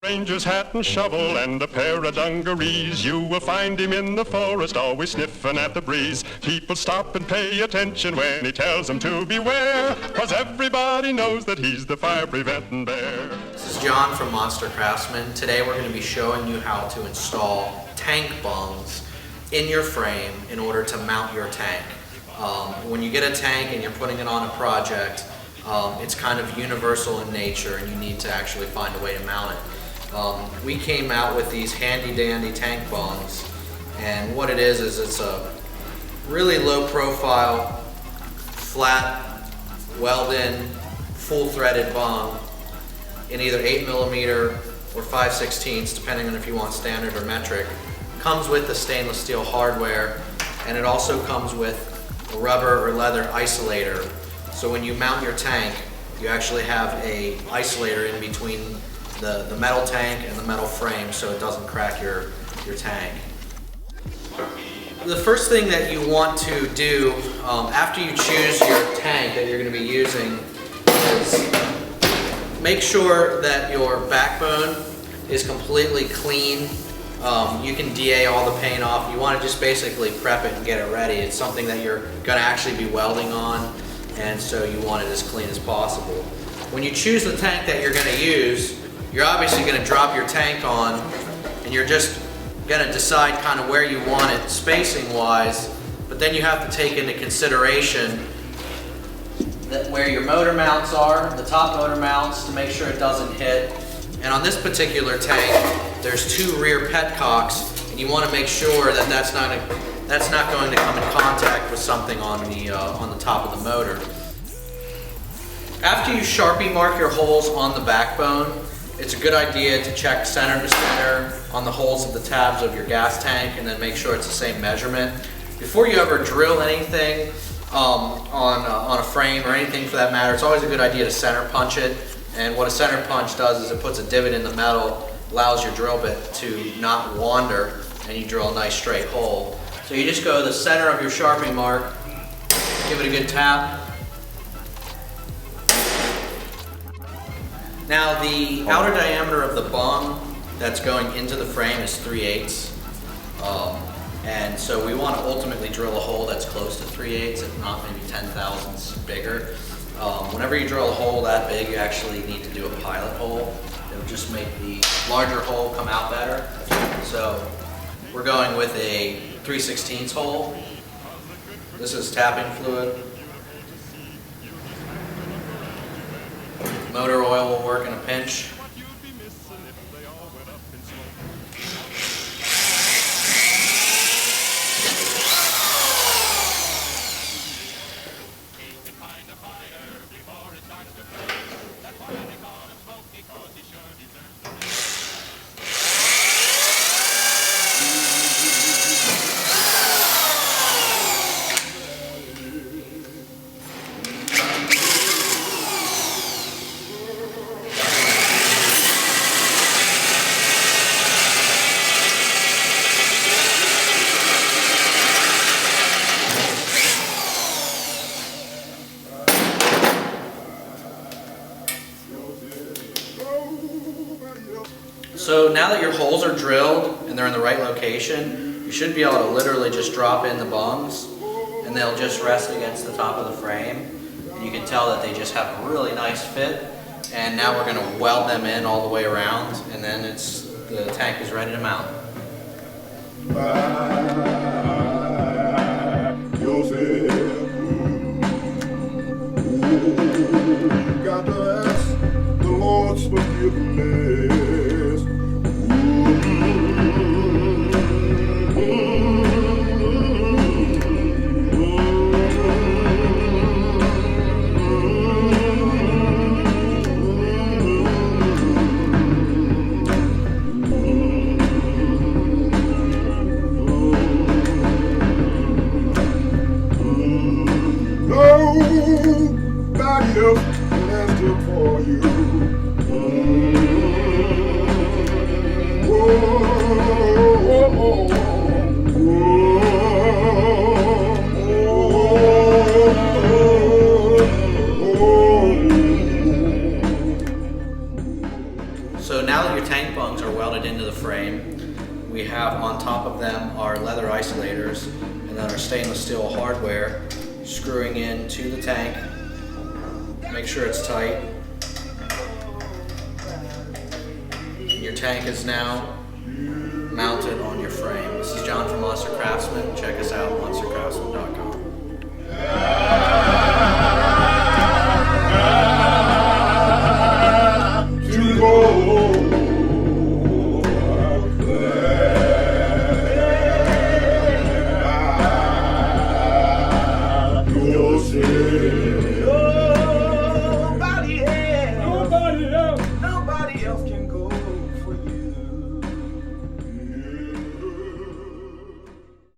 Ranger's hat and shovel and a pair of dungarees. You will find him in the forest, always sniffing at the breeze. People stop and pay attention when he tells them to beware, 'cause everybody knows that he's the fire-preventing bear. This is John from Monstercraftsman. Today we're going to be showing you how to install tank bungs in your frame in order to mount your tank. When you get a tank and you're putting it on a project, it's kind of universal in nature and you need to actually find a way to mount it. We came out with these handy dandy tank bungs, and what it is it's a really low profile, flat, welded, full threaded bung in either 8mm or 5/16, depending on if you want standard or metric. Comes with the stainless steel hardware, and it also comes with a rubber or leather isolator. So when you mount your tank, you actually have a isolator in between the metal tank and the metal frame so it doesn't crack your tank. The first thing that you want to do after you choose your tank that you're going to be using is make sure that your backbone is completely clean. You can DA all the paint off. You want to just basically prep it and get it ready. It's something that you're going to actually be welding on, and so you want it as clean as possible. When you choose the tank that you're going to use, you're obviously going to drop your tank on, and you're just going to decide kind of where you want it spacing wise, but then you have to take into consideration that where your motor mounts are, the top motor mounts, to make sure it doesn't hit. And on this particular tank, there's two rear petcocks, and you want to make sure that that's not going to come in contact with something on the top of the motor. After you Sharpie mark your holes on the backbone, it's a good idea to check center to center on the holes of the tabs of your gas tank and then make sure it's the same measurement. Before you ever drill anything on a frame or anything for that matter, it's always a good idea to center punch it. And what a center punch does is it puts a divot in the metal, allows your drill bit to not wander, and you drill a nice straight hole. So you just go to the center of your Sharpie mark, give it a good tap. Now the outer diameter of the bung that's going into the frame is 3/8, and so we want to ultimately drill a hole that's close to 3/8, if not maybe 10 thousandths bigger. Whenever you drill a hole that big, you actually need to do a pilot hole. It'll just make the larger hole come out better. So we're going with a 3/16 hole. This is tapping fluid. Motor oil will work in a pinch. So now that your holes are drilled and they're in the right location, you should be able to literally just drop in the bungs and they'll just rest against the top of the frame. And you can tell that they just have a really nice fit. And now we're going to weld them in all the way around, and then the tank is ready to mount. Got to ask the Lord's forgiveness. Nobody else can answer for you. now your tank bungs are welded into the frame. We have on top of them our leather isolators and then our stainless steel hardware screwing into the tank. Make sure it's tight. And your tank is now mounted on your frame. This is John from Monstercraftsman. Check us out, monstercraftsman.com.